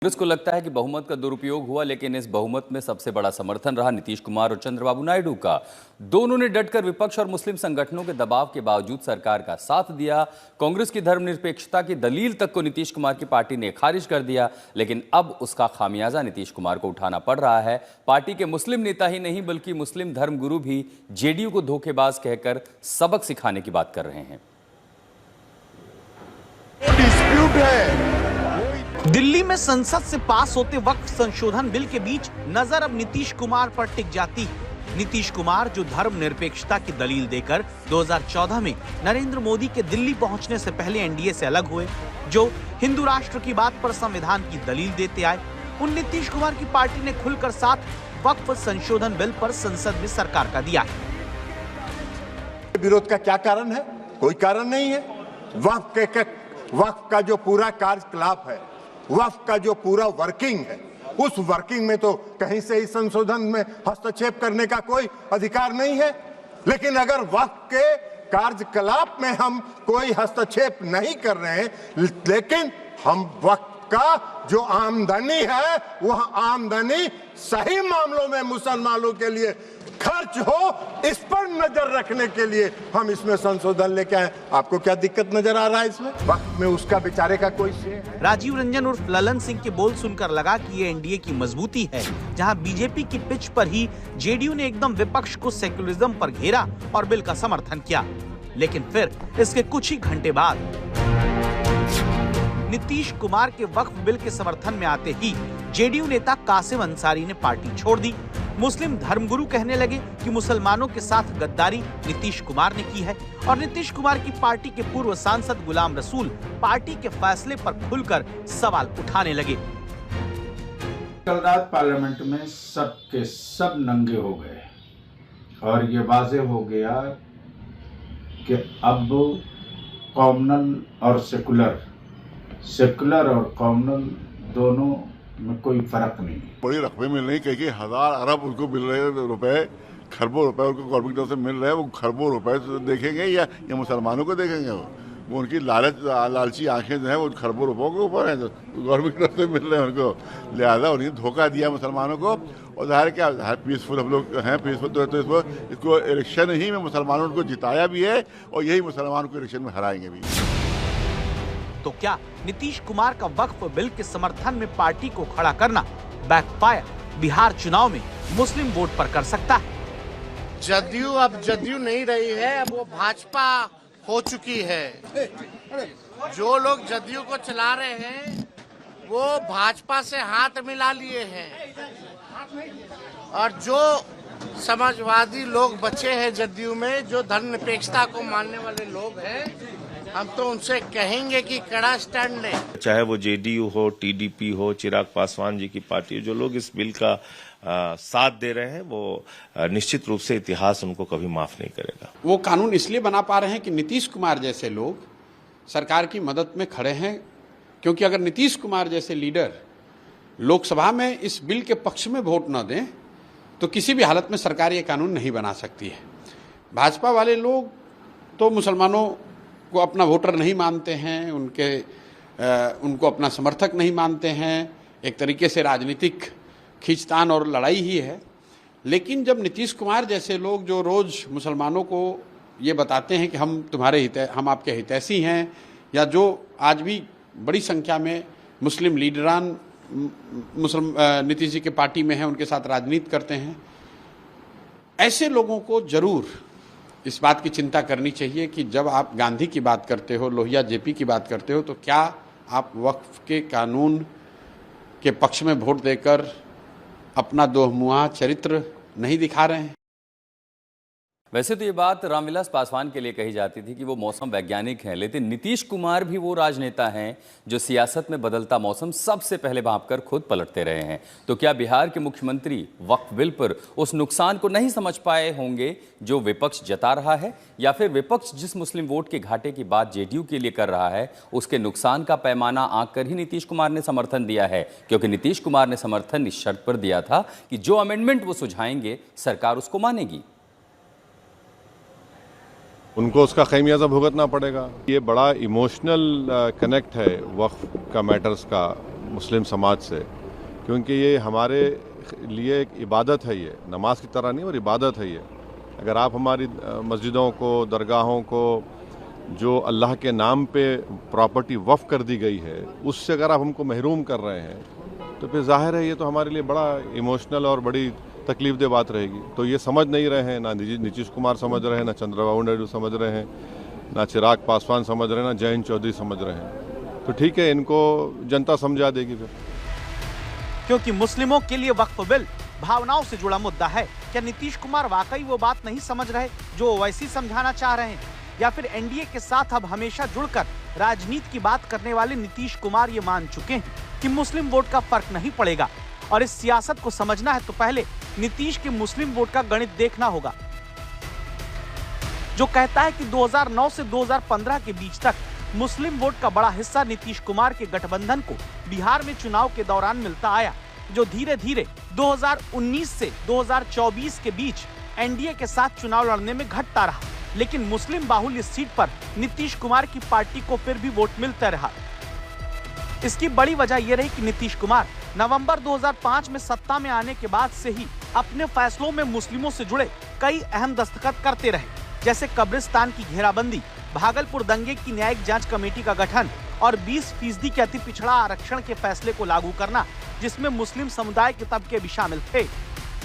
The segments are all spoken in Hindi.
कांग्रेस को लगता है कि बहुमत का दुरुपयोग हुआ, लेकिन इस बहुमत में सबसे बड़ा समर्थन रहा नीतीश कुमार और चंद्रबाबू नायडू का। दोनों ने डटकर विपक्ष और मुस्लिम संगठनों के दबाव के बावजूद सरकार का साथ दिया। कांग्रेस की धर्मनिरपेक्षता की दलील तक को नीतीश कुमार की पार्टी ने खारिज कर दिया, लेकिन अब उसका खामियाजा नीतीश कुमार को उठाना पड़ रहा है। पार्टी के मुस्लिम नेता ही नहीं बल्कि मुस्लिम धर्मगुरु भी जेडीयू को धोखेबाज कहकर सबक सिखाने की बात कर रहे हैं। दिल्ली में संसद से पास होते वक्फ संशोधन बिल के बीच नजर अब नीतीश कुमार पर टिक जाती है। नीतीश कुमार जो धर्मनिरपेक्षता की दलील देकर 2014 में नरेंद्र मोदी के दिल्ली पहुंचने से पहले एनडीए से अलग हुए, जो हिंदू राष्ट्र की बात पर संविधान की दलील देते आए, उन नीतीश कुमार की पार्टी ने खुलकर साथ वक्फ संशोधन बिल पर संसद में सरकार का दिया। विरोध का क्या कारण है? कोई कारण नहीं है। वक्फ का जो पूरा कार्यकलाप है, वक्फ का जो पूरा वर्किंग है, उस वर्किंग में तो कहीं से इस संशोधन में हस्तक्षेप करने का कोई अधिकार नहीं है। लेकिन अगर वक्फ के कार्यकलाप में हम कोई हस्तक्षेप नहीं कर रहे हैं, लेकिन हम वक्फ का जो आमदनी है वह आमदनी सही मामलों में मुसलमानों के लिए खर्च हो, इस पर नजर रखने के लिए हम इसमें संशोधन लेके आए। आपको क्या दिक्कत नजर आ रहा है इसमें? वक्त में उसका बेचारे का कोई से है? राजीव रंजन उर्फ ललन सिंह के बोल सुनकर लगा कि ये एनडीए की मजबूती है, जहां बीजेपी की पिच पर ही जेडीयू ने एकदम विपक्ष को सेक्युलरिज्म पर घेरा और बिल का समर्थन किया। लेकिन फिर इसके कुछ ही घंटे बाद नीतीश कुमार के वक्फ बिल के समर्थन में आते ही जेडीयू नेता कासिम अंसारी ने पार्टी छोड़ दी। मुस्लिम धर्मगुरु कहने लगे कि मुसलमानों के साथ गद्दारी नीतीश कुमार ने की है, और नीतीश कुमार की पार्टी के पूर्व सांसद गुलाम रसूल पार्टी के फैसले पर खुलकर सवाल उठाने लगे। कल रात पार्लियामेंट में सब के सब नंगे हो गए और ये वाज़ेह हो गया कि अब कॉमनल और सेकुलर और कॉमनल दोनों में कोई फर्क नहीं। बड़ी रकमें मिल रही, कई हजार अरब उनको मिल रहे हैं रुपए, खरबों रुपए उनको गवर्नमेंट की तरफ से मिल रहे हैं। वो खरबों रुपए तो देखेंगे या मुसलमानों को देखेंगे? वो उनकी लालची आंखें जो है वो खरबों रुपयों के ऊपर है, तो गवर्नमेंट की तरफ से मिल रहे हैं उनको। लिहाजा उन्हें धोखा दिया मुसलमानों को। और जाहिर क्या पीसफुल हम लोग हैं, पीसफुल तो इसको इलेक्शन ही में मुसलमानों को जिताया भी है और यही मुसलमानों को इलेक्शन में हराएंगे भी। तो क्या नीतीश कुमार का वक्फ बिल के समर्थन में पार्टी को खड़ा करना बैकफायर बिहार चुनाव में मुस्लिम वोट पर कर सकता है? जदयू अब जदयू नहीं रही है, अब वो भाजपा हो चुकी है। जो लोग जदयू को चला रहे हैं वो भाजपा से हाथ मिला लिए हैं, और जो समाजवादी लोग बचे हैं जदयू में, जो धर्मनिरपेक्षता को मानने वाले लोग हैं, हम तो उनसे कहेंगे कि कड़ा स्टैंड लें। चाहे वो जेडीयू हो, टीडीपी हो, चिराग पासवान जी की पार्टी, जो लोग इस बिल का साथ दे रहे हैं, वो निश्चित रूप से इतिहास उनको कभी माफ नहीं करेगा। वो कानून इसलिए बना पा रहे हैं कि नीतीश कुमार जैसे लोग सरकार की मदद में खड़े हैं, क्योंकि अगर नीतीश कुमार जैसे लीडर लोकसभा में इस बिल के पक्ष में वोट न दें तो किसी भी हालत में सरकार ये कानून नहीं बना सकती है। भाजपा वाले लोग तो मुसलमानों को अपना वोटर नहीं मानते हैं, उनको अपना समर्थक नहीं मानते हैं। एक तरीके से राजनीतिक खींचतान और लड़ाई ही है। लेकिन जब नीतीश कुमार जैसे लोग जो रोज़ मुसलमानों को ये बताते हैं कि हम आपके हितैषी हैं, या जो आज भी बड़ी संख्या में मुस्लिम लीडरान नीतीश जी के पार्टी में हैं, उनके साथ राजनीति करते हैं, ऐसे लोगों को जरूर इस बात की चिंता करनी चाहिए कि जब आप गांधी की बात करते हो, लोहिया जेपी की बात करते हो, तो क्या आप वक्फ के कानून के पक्ष में वोट देकर अपना दोमुहा चरित्र नहीं दिखा रहे हैं? वैसे तो ये बात रामविलास पासवान के लिए कही जाती थी कि वो मौसम वैज्ञानिक हैं, लेकिन नीतीश कुमार भी वो राजनेता हैं जो सियासत में बदलता मौसम सबसे पहले भांपकर खुद पलटते रहे हैं। तो क्या बिहार के मुख्यमंत्री वक्फ बिल पर उस नुकसान को नहीं समझ पाए होंगे जो विपक्ष जता रहा है, या फिर विपक्ष जिस मुस्लिम वोट के घाटे की बात जेडीयू के लिए कर रहा है उसके नुकसान का पैमाना आंक कर ही नीतीश कुमार ने समर्थन दिया है? क्योंकि नीतीश कुमार ने समर्थन इस शर्त पर दिया था कि जो अमेंडमेंट वो सुझाएंगे सरकार उसको मानेगी। उनको उसका खमियाजा भुगतना पड़ेगा। ये बड़ा इमोशनल कनेक्ट है वक्फ का मैटर्स का मुस्लिम समाज से, क्योंकि ये हमारे लिए एक इबादत है, ये नमाज की तरह नहीं और इबादत है ये। अगर आप हमारी मस्जिदों को, दरगाहों को जो अल्लाह के नाम पे प्रॉपर्टी वफ़ कर दी गई है, उससे अगर आप हमको महरूम कर रहे हैं तो फिर जाहिर है ये तो हमारे लिए बड़ा इमोशनल और बड़ी तकलीफ दे बात रहेगी। तो ये समझ नहीं रहे हैं, ना नीतीश कुमार समझ रहे हैं, ना चंद्रबाबू नायडू समझ रहे हैं, ना चिराग पासवान समझ रहे हैं, ना जयंत चौधरी समझ रहे हैं। तो ठीक है, इनको जनता समझा देगी फिर। क्योंकि मुस्लिमों के लिए वक्फ बिल भावनाओं से जुड़ा मुद्दा है। क्या नीतीश कुमार वाकई वो बात नहीं समझ रहे जो ओवैसी समझाना चाह रहे हैं, या फिर एनडीए के साथ अब हमेशा जुड़कर राजनीति की बात करने वाले नीतीश कुमार ये मान चुके हैं कि मुस्लिम वोट का फर्क नहीं पड़ेगा, और इस सियासत को समझना है तो पहले नीतीश के मुस्लिम वोट का गणित देखना होगा, जो कहता है कि 2009 से 2015 के बीच तक मुस्लिम वोट का बड़ा हिस्सा नीतीश कुमार के गठबंधन को बिहार में चुनाव के दौरान मिलता आया, जो धीरे धीरे 2019 से 2024 के बीच एनडीए के साथ चुनाव लड़ने में घटता रहा। लेकिन मुस्लिम बाहुल्य इस सीट पर नीतीश कुमार की पार्टी को फिर भी वोट मिलता रहा। इसकी बड़ी वजह यह रही कि नीतीश कुमार नवंबर 2005 में सत्ता में आने के बाद से ही अपने फैसलों में मुस्लिमों से जुड़े कई अहम दस्तखत करते रहे, जैसे कब्रिस्तान की घेराबंदी, भागलपुर दंगे की न्यायिक जांच कमेटी का गठन और 20% के अति पिछड़ा आरक्षण के फैसले को लागू करना, जिसमें मुस्लिम समुदाय के तबके भी शामिल थे।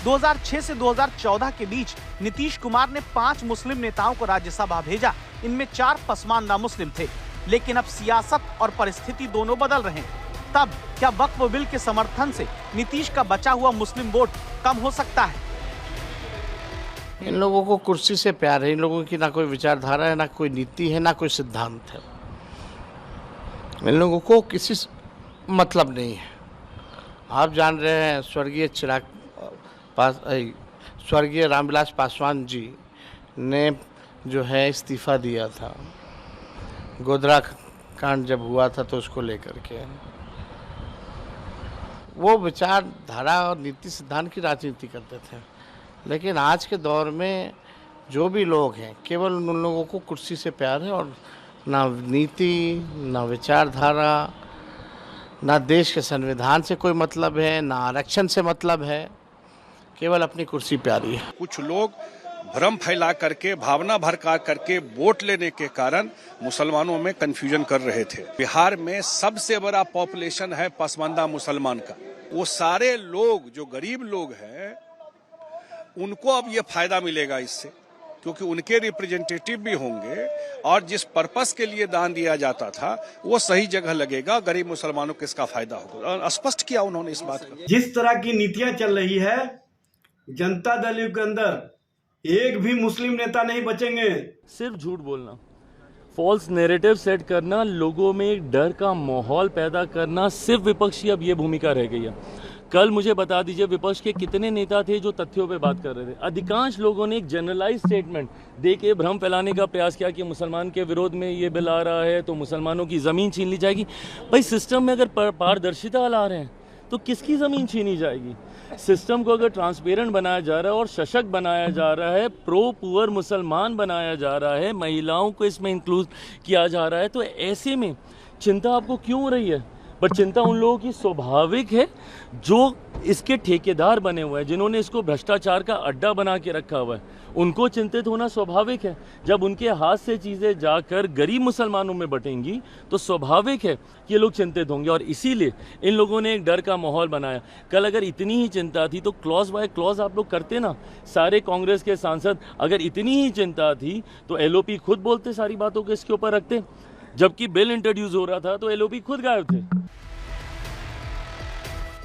2006 से 2014 के बीच नीतीश कुमार ने 5 मुस्लिम नेताओं को राज्यसभा भेजा, इनमें 4 पसमानदा मुस्लिम थे। लेकिन अब सियासत और परिस्थिति दोनों बदल रहे हैं। तब क्या वक्फ बिल के समर्थन से नीतीश का बचा हुआ मुस्लिम वोट कम हो सकता है? इन लोगों को कुर्सी से प्यार है। इन लोगों की ना कोई विचारधारा है, ना कोई नीति है, ना कोई सिद्धांत है। इन लोगों को किसी मतलब नहीं है। आप जान रहे हैं स्वर्गीय रामविलास पासवान जी ने जो है इस्तीफा दिया था, गोधरा कांड जब हुआ था तो उसको लेकर के। वो विचारधारा और नीति सिद्धांत की राजनीति करते थे। लेकिन आज के दौर में जो भी लोग हैं, केवल उन लोगों को कुर्सी से प्यार है, और ना नीति, ना विचारधारा, ना देश के संविधान से कोई मतलब है, ना आरक्षण से मतलब है, केवल अपनी कुर्सी प्यारी है। कुछ लोग भ्रम फैला करके, भावना भड़का करके वोट लेने के कारण मुसलमानों में कंफ्यूजन कर रहे थे। बिहार में सबसे बड़ा पॉपुलेशन है पसमानदा मुसलमान का। वो सारे लोग जो गरीब लोग हैं, उनको अब ये फायदा मिलेगा इससे, क्योंकि उनके रिप्रेजेंटेटिव भी होंगे और जिस पर्पस के लिए दान दिया जाता था वो सही जगह लगेगा। गरीब मुसलमानों को इसका फायदा होगा। और स्पष्ट किया उन्होंने इस बात को। जिस तरह की नीतियां चल रही है, जनता दल के अंदर एक भी मुस्लिम नेता नहीं बचेंगे। सिर्फ झूठ बोलना, फॉल्स नैरेटिव सेट करना, लोगों में एक डर का माहौल पैदा करना, सिर्फ विपक्ष की अब ये भूमिका रह गई है। कल मुझे बता दीजिए विपक्ष के कितने नेता थे जो तथ्यों पे बात कर रहे थे? अधिकांश लोगों ने एक जनरलाइज स्टेटमेंट दे के भ्रम फैलाने का प्रयास किया कि मुसलमान के विरोध में ये बिल आ रहा है तो मुसलमानों की ज़मीन छीन ली जाएगी। भाई सिस्टम में अगर पारदर्शिता ला रहे हैं तो किसकी ज़मीन छीनी जाएगी? सिस्टम को अगर ट्रांसपेरेंट बनाया जा रहा है और सशक्त बनाया जा रहा है, प्रो पुअर मुसलमान बनाया जा रहा है, महिलाओं को इसमें इंक्लूड किया जा रहा है, तो ऐसे में चिंता आपको क्यों हो रही है? पर चिंता उन लोगों की स्वाभाविक है जो इसके ठेकेदार बने हुए हैं, जिन्होंने इसको भ्रष्टाचार का अड्डा बना के रखा हुआ है। उनको चिंतित होना स्वाभाविक है। जब उनके हाथ से चीज़ें जाकर गरीब मुसलमानों में बटेंगी तो स्वाभाविक है कि ये लोग चिंतित होंगे, और इसीलिए इन लोगों ने एक डर का माहौल बनाया। कल अगर इतनी ही चिंता थी तो क्लॉज बाय क्लॉज आप लोग करते ना। सारे कांग्रेस के सांसद, अगर इतनी ही चिंता थी तो एलओपी खुद बोलते, सारी बातों को इसके ऊपर रखते। जबकि बिल इंट्रोड्यूस हो रहा था तो एलओपी खुद गायब थे।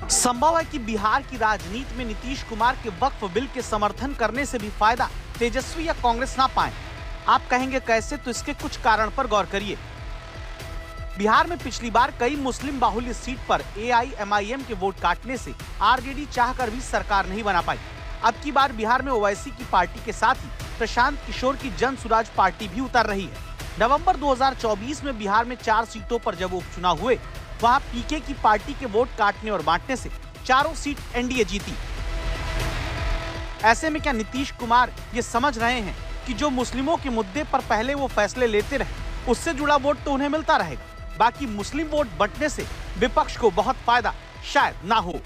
संभव है कि बिहार की राजनीति में नीतीश कुमार के वक्फ बिल के समर्थन करने से भी फायदा तेजस्वी या कांग्रेस ना पाए। आप कहेंगे कैसे? तो इसके कुछ कारण पर गौर करिए। बिहार में पिछली बार कई मुस्लिम बाहुल्य सीट पर एआईएमआईएम के वोट काटने से आरजेडी चाहकर भी सरकार नहीं बना पाई। अब की बार बिहार में ओवैसी की पार्टी के साथ ही प्रशांत किशोर की जन सुराज पार्टी भी उतर रही है। नवंबर 2024 में बिहार में 4 सीटों पर जब उपचुनाव हुए, वहां पीके की पार्टी के वोट काटने और बांटने से चारों सीट एनडीए जीती। ऐसे में क्या नीतीश कुमार ये समझ रहे हैं कि जो मुस्लिमों के मुद्दे पर पहले वो फैसले लेते रहे, उससे जुड़ा वोट तो उन्हें मिलता रहेगा, बाकी मुस्लिम वोट बंटने से विपक्ष को बहुत फायदा शायद ना हो।